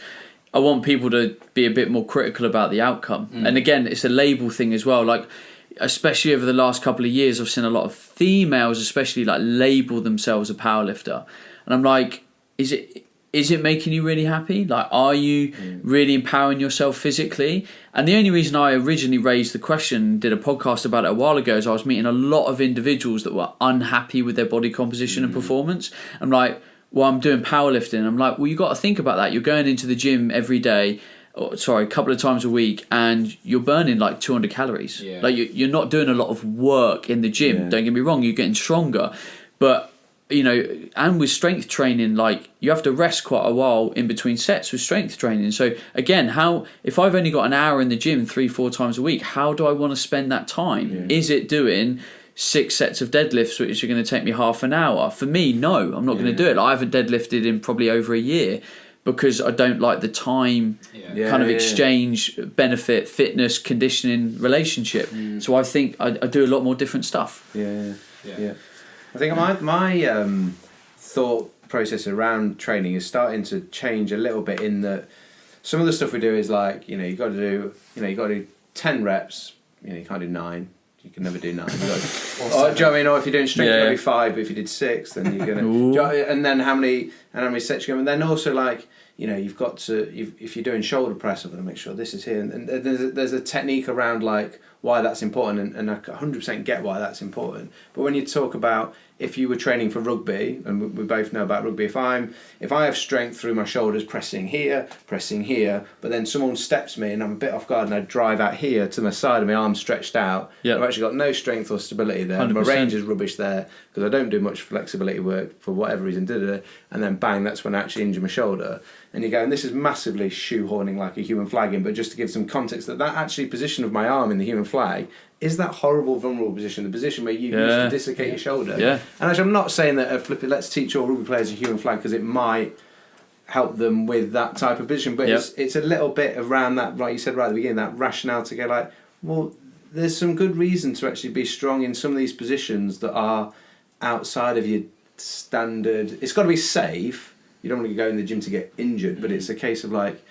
I want people to be a bit more critical about the outcome. And again, it's a label thing as well. Like, especially over the last couple of years, I've seen a lot of females especially, like, label themselves a powerlifter. And I'm like, is it making you really happy? Like, are you really empowering yourself physically? And the only reason I originally raised the question, did a podcast about it a while ago, is I was meeting a lot of individuals that were unhappy with their body composition and performance. I'm like, well, I'm doing powerlifting. I'm like, well, you got to think about that. You're going into the gym every day a couple of times a week, and you're burning like 200 calories. Yeah. Like you're not doing a lot of work in the gym. Yeah. Don't get me wrong, you're getting stronger, but and with strength training, like you have to rest quite a while in between sets with strength training. So again, if I've only got an hour in the gym 3-4 times a week, how do I want to spend that time? Yeah. Is it doing 6 sets of deadlifts, which are going to take me half an hour? For me, no, I'm not going to do it. I haven't deadlifted in probably over a year because I don't like the time kind of exchange, benefit, fitness, conditioning relationship. So I think I do a lot more different stuff. Yeah. I think my thought process around training is starting to change a little bit in that some of the stuff we do is like, you got to do 10 reps, you can't do 9. You can never do 9. Do you know what I mean? Or if you're doing strength, you've got to do 5. But if you did 6, then you're gonna. And then how many sets you go? And then also like you've got to if you're doing shoulder press, I've got to make sure this is here. And there's a technique around like why that's important, and I 100% get why that's important. But when you talk about if you were training for rugby, and we both know about rugby, if I have strength through my shoulders pressing here, but then someone steps me and I'm a bit off guard and I drive out here to my side and my arm's stretched out, I've actually got no strength or stability there. 100%. My range is rubbish there because I don't do much flexibility work for whatever reason, and then bang, that's when I actually injure my shoulder. And you go, and this is massively shoehorning like a human flag in, but just to give some context, that actually position of my arm in the human flag is that horrible vulnerable position, the position where you used to dislocate your shoulder. Yeah. And actually, I'm not saying that let's teach all rugby players a human flag because it might help them with that type of position, but it's a little bit around that, like you said right at the beginning, that rationale to go like, well, there's some good reason to actually be strong in some of these positions that are outside of your standard. It's got to be safe. You don't want to go in the gym to get injured, but it's a case of like,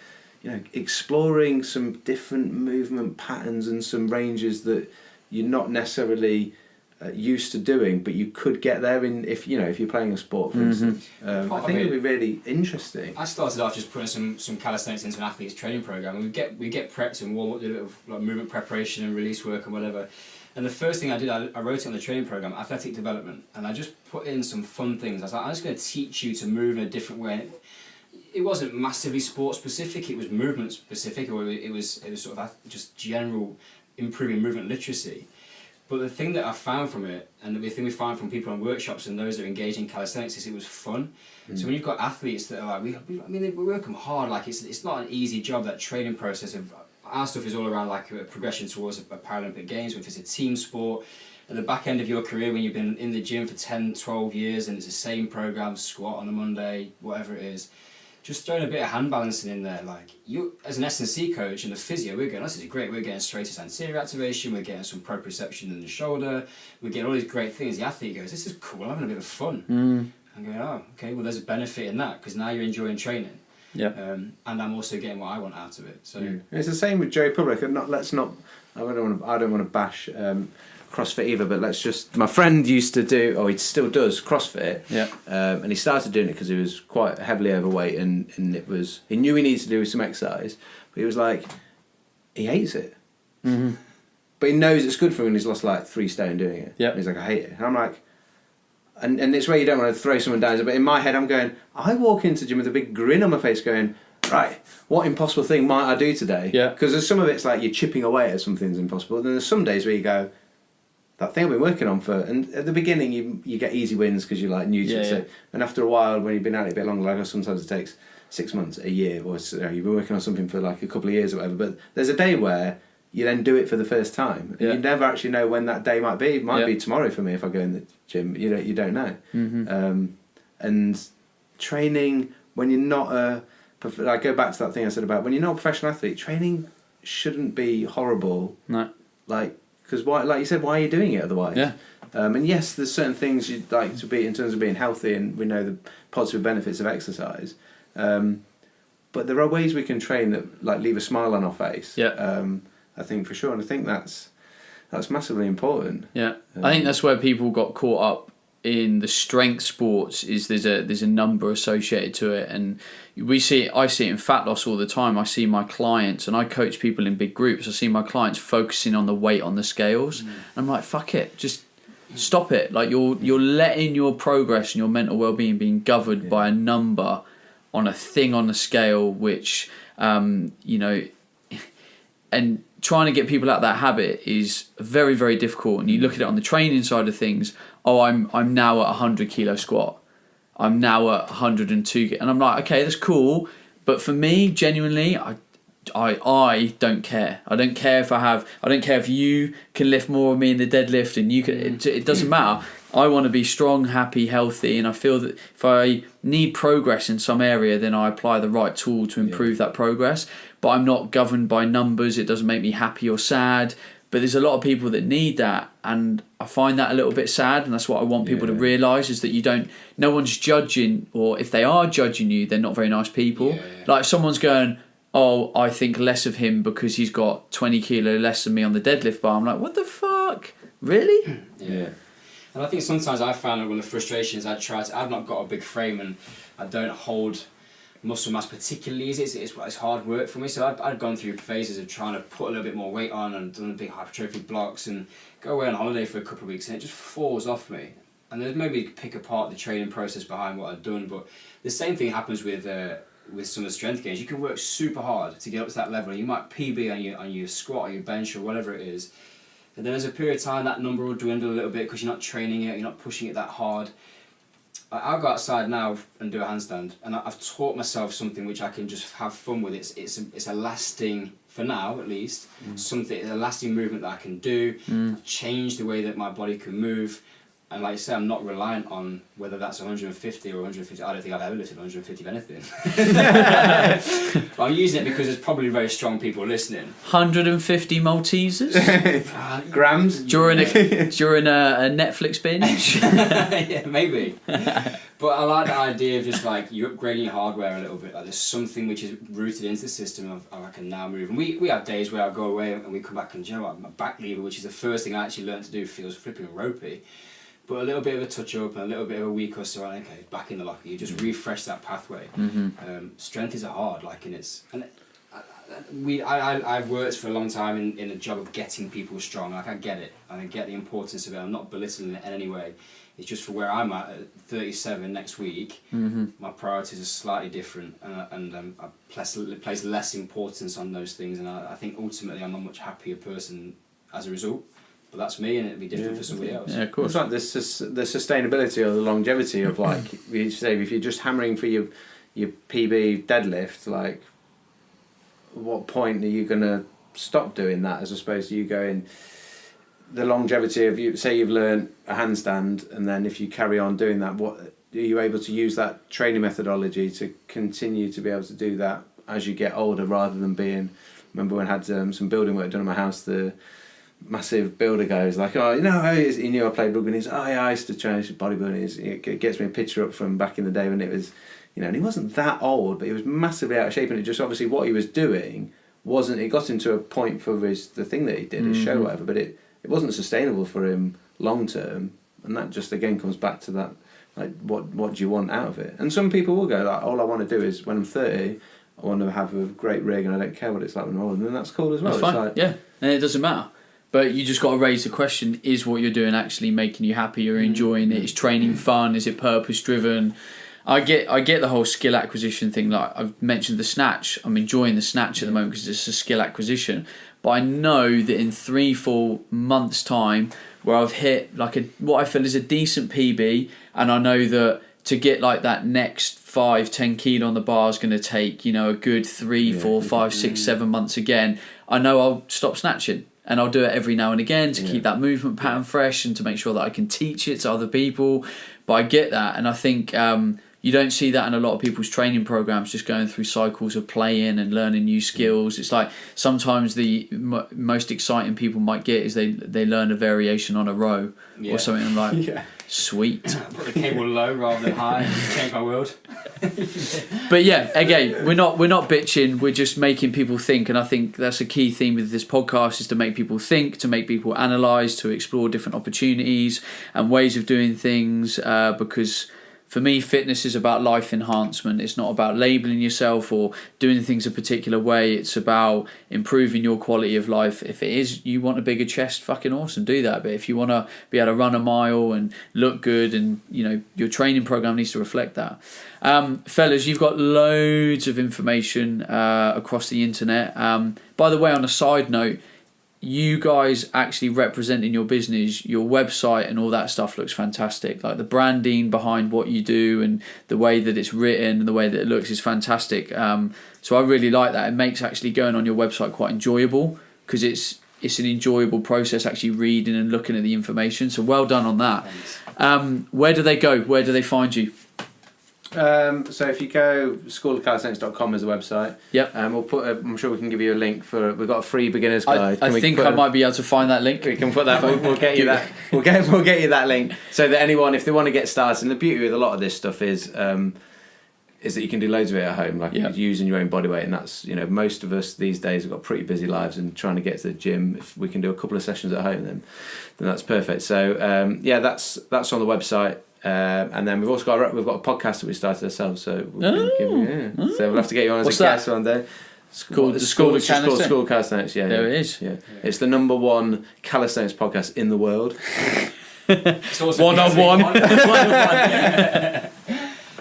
exploring some different movement patterns and some ranges that you're not necessarily used to doing, but you could get there if you're playing a sport, for instance. I think it would be really interesting. I started off just putting some calisthenics into an athlete's training program, and we get prepped and warm up, do a bit of like movement preparation and release work and whatever. And the first thing I did, I wrote it on the training program, athletic development, and I just put in some fun things. I was like, I'm just going to teach you to move in a different way. It wasn't massively sport specific, it was movement specific, or it was sort of just general improving movement literacy. But the thing that I found from it, and the thing we find from people on workshops and those that are engaged in calisthenics, is it was fun. So when you've got athletes that are like, we work them hard, like it's not an easy job, that training process of our stuff is all around like a progression towards a Paralympic Games, if it's a team sport. At the back end of your career, when you've been in the gym for 10, 12 years and it's the same program, squat on a Monday, whatever it is, just throwing a bit of hand balancing in there. Like you, as an S&C coach and the physio, we're going, this is great, we're getting straight anterior activation, we're getting some proprioception in the shoulder, we're getting all these great things. The athlete goes, this is cool, I'm having a bit of fun. I'm going, oh, okay, well there's a benefit in that because now you're enjoying training. And I'm also getting what I want out of it. So it's the same with Joe Public. I don't want to bash CrossFit either, but my friend used to do, or he still does, CrossFit. And he started doing it because he was quite heavily overweight, and he knew he needed to do some exercise, but he was like, he hates it. But he knows it's good for him, and he's lost like 3 stone doing it. And he's like, I hate it. And I'm like, and it's where you don't want to throw someone down, but in my head I'm going, I walk into the gym with a big grin on my face going, right, what impossible thing might I do today? Because there's some of it's like you're chipping away at something's impossible, and then there's some days where you go, that thing I've been working on and at the beginning you get easy wins because you're like new to it, and after a while when you've been at it a bit longer, like sometimes it takes 6 months, a year, or you've been working on something for like a couple of years or whatever, but there's a day where you then do it for the first time, and you never actually know when that day might be. It might be tomorrow for me if I go in the gym. You don't know. And training when you're not I go back to that thing I said about when you're not a professional athlete, training shouldn't be horrible. No. Because why? Like you said, why are you doing it otherwise? And yes, there's certain things you'd like to be in terms of being healthy, and we know the positive benefits of exercise. But there are ways we can train that like leave a smile on our face. I think for sure, and I think that's massively important. I think that's where people got caught up in the strength sports. Is there's a number associated to it, and I see it in fat loss all the time. I see my clients, and I coach people in big groups. I see my clients focusing on the weight on the scales. I'm like, fuck it, just stop it. Like you're letting your progress and your mental well-being being governed by a number on a thing on the scale, which you know, and trying to get people out of that habit is very, very difficult. And you look at it on the training side of things. Oh, I'm now at 100 kilo squat. I'm now at 102, and I'm like, okay, that's cool. But for me, genuinely, I don't care. I don't care if you can lift more of me in the deadlift and you can. It doesn't matter. I want to be strong, happy, healthy, and I feel that if I need progress in some area, then I apply the right tool to improve that progress. But I'm not governed by numbers. It doesn't make me happy or sad. But there's a lot of people that need that, and I find that a little bit sad. And that's what I want people to realise, is that no one's judging, or if they are judging you, they're not very nice people. Like if someone's going, oh, I think less of him because he's got 20 kilo less than me on the deadlift bar. I'm like, what the fuck? Really? Yeah. And I think sometimes I found that one of the frustrations I've not got a big frame and I don't hold muscle mass particularly easy. It's hard work for me. So I'd gone through phases of trying to put a little bit more weight on and done big hypertrophy blocks and go away on holiday for a couple of weeks, and it just falls off me. And there's maybe pick apart the training process behind what I've done, but the same thing happens with some of the strength gains. You can work super hard to get up to that level. You might PB on your squat or your bench or whatever it is. And then there's a period of time that number will dwindle a little bit because you're not training it, you're not pushing it that hard. I'll go outside now and do a handstand, and I've taught myself something which I can just have fun with. It's a lasting, for now at least, a lasting movement that I can do, change the way that my body can move. And like you say, I'm not reliant on whether that's 150 or 150. I don't think I've ever lifted 150 of anything. But I'm using it because there's probably very strong people listening. 150 Maltesers? Grams? During a Netflix binge? Yeah, maybe. But I like the idea of just like you upgrading your hardware a little bit. Like there's something which is rooted into the system of I can now move. And we have days where I go away and we come back and, you know what, my back lever, which is the first thing I actually learned to do, feels flipping ropey. But a little bit of a touch up and a little bit of a week or so, okay, back in the locker. You just refresh that pathway. Strength is hard, I've worked for a long time in a job of getting people strong. Like I get it, and I get the importance of it. I'm not belittling it in any way. It's just for where I'm at 37 next week. My priorities are slightly different, and I place less importance on those things. And I think ultimately I'm a much happier person as a result. But that's me, and it'd be different for somebody else. Yeah, of course. It's like the sustainability or the longevity of, like, you say, if you're just hammering for your PB deadlift, like, at what point are you going to stop doing that, as opposed to you going, the longevity of you, say you've learned a handstand, and then if you carry on doing that, what are you able to use that training methodology to continue to be able to do that as you get older, rather than being, remember when I had some building work done in my house, the massive builder goes like, oh, you know, he knew I played rugby, and he's, oh yeah, I used to train bodybuilding. It gets me a picture up from back in the day when it was, you know, and he wasn't that old, but he was massively out of shape, and it just obviously what he was doing wasn't, it got him to a point for the thing that he did, his show, whatever, but it wasn't sustainable for him long term, and that just again comes back to that, like, what do you want out of it? And some people will go like, all I want to do is when I'm 30, I want to have a great rig, and I don't care what it's like when I'm older, and that's cool as well. That's fine. It's like, yeah, and it doesn't matter. But you just got to raise the question, is what you're doing actually making you happy? You're enjoying it? Is training fun? Is it purpose driven? I get the whole skill acquisition thing. Like I've mentioned the snatch. I'm enjoying the snatch at the moment because it's a skill acquisition. But I know that in 3-4 months' time, where I've hit like what I feel is a decent PB, and I know that to get like that next 5-10 kilo on the bar is going to take, you know, a good 3, 4, 5, 6, 7 months again. I know I'll stop snatching. And I'll do it every now and again to keep that movement pattern fresh and to make sure that I can teach it to other people. But I get that. And I think you don't see that in a lot of people's training programs, just going through cycles of playing and learning new skills. It's like sometimes the most exciting people might get is they learn a variation on a row or something. I'm like, sweet. Put the cable low rather than high. Change my world. But yeah, again, we're not bitching. We're just making people think, and I think that's a key theme with this podcast, is to make people think, to make people analyse, to explore different opportunities and ways of doing things. Because For me, fitness is about life enhancement. It's not about labelling yourself or doing things a particular way. It's about improving your quality of life. If it is, you want a bigger chest, fucking awesome, do that. But if you want to be able to run a mile and look good, and your training program needs to reflect that. Fellas, you've got loads of information across the internet. By the way, on a side note, you guys actually representing your business, your website and all that stuff looks fantastic. Like the branding behind what you do and the way that it's written and the way that it looks is fantastic. So I really like that. It makes actually going on your website quite enjoyable, because it's an enjoyable process actually reading and looking at the information. So well done on that. Where do they go? Where do they find you? So if you go schoolofcalisthenics.com is the website. Yep. We'll put. I'm sure we can give you a link for. We've got a free beginners guide. I think I might be able to find that link. We can put that. We'll get you that. We'll get you that link so that anyone, if they want to get started. And the beauty with a lot of this stuff is that you can do loads of it at home, like using your own body weight. And that's most of us these days have got pretty busy lives, and trying to get to the gym. If we can do a couple of sessions at home, then that's perfect. So that's on the website. And then we've also got a podcast that we started ourselves, so we'll have to get you on as a guest one day. Called the School of Calisthenics. School of Calisthenics, yeah. There it is. Yeah. It's the #1 calisthenics podcast in the world. It's also one of one.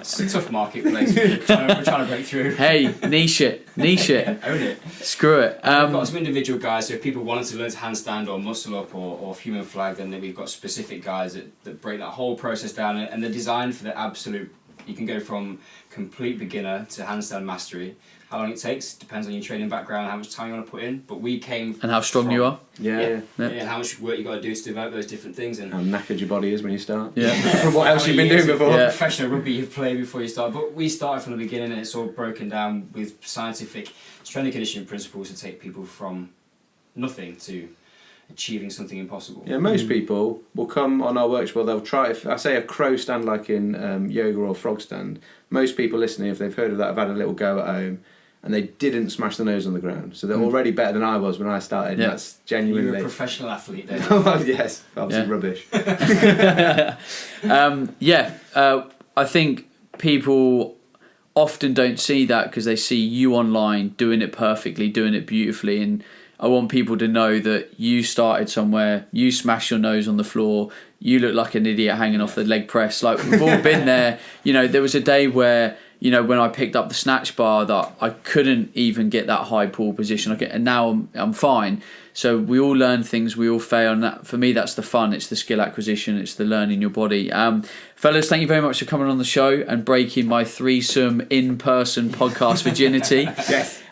It's a tough marketplace. We're trying to break through. Hey, niche it. Own it. Screw it. We've got some individual guys, so if people wanted to learn to handstand or muscle up or human flag, then we've got specific guys that break that whole process down, and they're designed for the absolute. You can go from complete beginner to handstand mastery. How long it takes depends on your training background, how much time you want to put in. But we came and how strong you are. Yeah. And how much work you got to do to develop those different things, and how knackered your body is when you start. Yeah. From what else you've been doing before. Professional rugby you've played before you start. But we started from the beginning, and it's all broken down with scientific strength and conditioning principles to take people from nothing to achieving something impossible. Yeah, most people will come on our workshop. They'll try. If I say a crow stand, like in yoga or frog stand, most people listening, if they've heard of that, have had a little go at home, and they didn't smash the nose on the ground. So they're already better than I was when I started. Yeah. That's genuinely. You're a professional athlete then. Yes, obviously rubbish. I think people often don't see that because they see you online doing it perfectly, doing it beautifully, and I want people to know that you started somewhere, you smashed your nose on the floor, you look like an idiot hanging off the leg press. Like, we've all been there. There was a day where, when I picked up the snatch bar, that I couldn't even get that high pull position. And now I'm fine. So we all learn things, we all fail, and that, for me, that's the fun. It's the skill acquisition, it's the learning your body. Fellas, thank you very much for coming on the show and breaking my threesome in-person podcast virginity. Yes.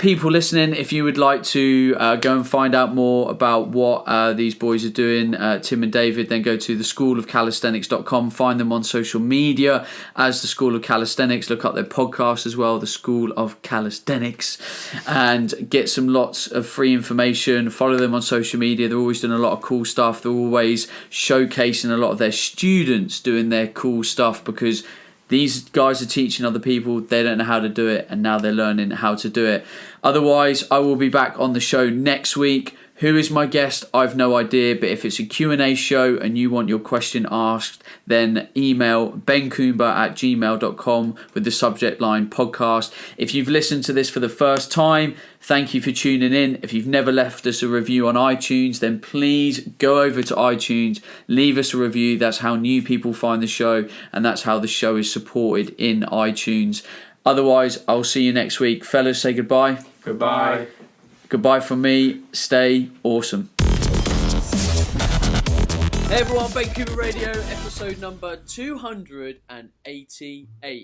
People listening, if you would like to go and find out more about what these boys are doing, Tim and David, then go to the schoolofcalisthenics.com, find them on social media as the School of Calisthenics, look up their podcast as well, the School of Calisthenics, and get some lots of free information. Follow them on social media. They're always doing a lot of cool stuff. They're always showcasing a lot of their students doing their cool stuff, because these guys are teaching other people, they don't know how to do it, and now they're learning how to do it. Otherwise, I will be back on the show next week. Who is my guest? I've no idea, but if it's a Q&A show and you want your question asked, then email bencoomber@gmail.com with the subject line podcast. If you've listened to this for the first time, thank you for tuning in. If you've never left us a review on iTunes, then please go over to iTunes, leave us a review. That's how new people find the show, and that's how the show is supported in iTunes. Otherwise, I'll see you next week. Fellas, say goodbye. Goodbye. Goodbye from me. Stay awesome. Hey everyone, Ben Coomber Radio, episode number 288.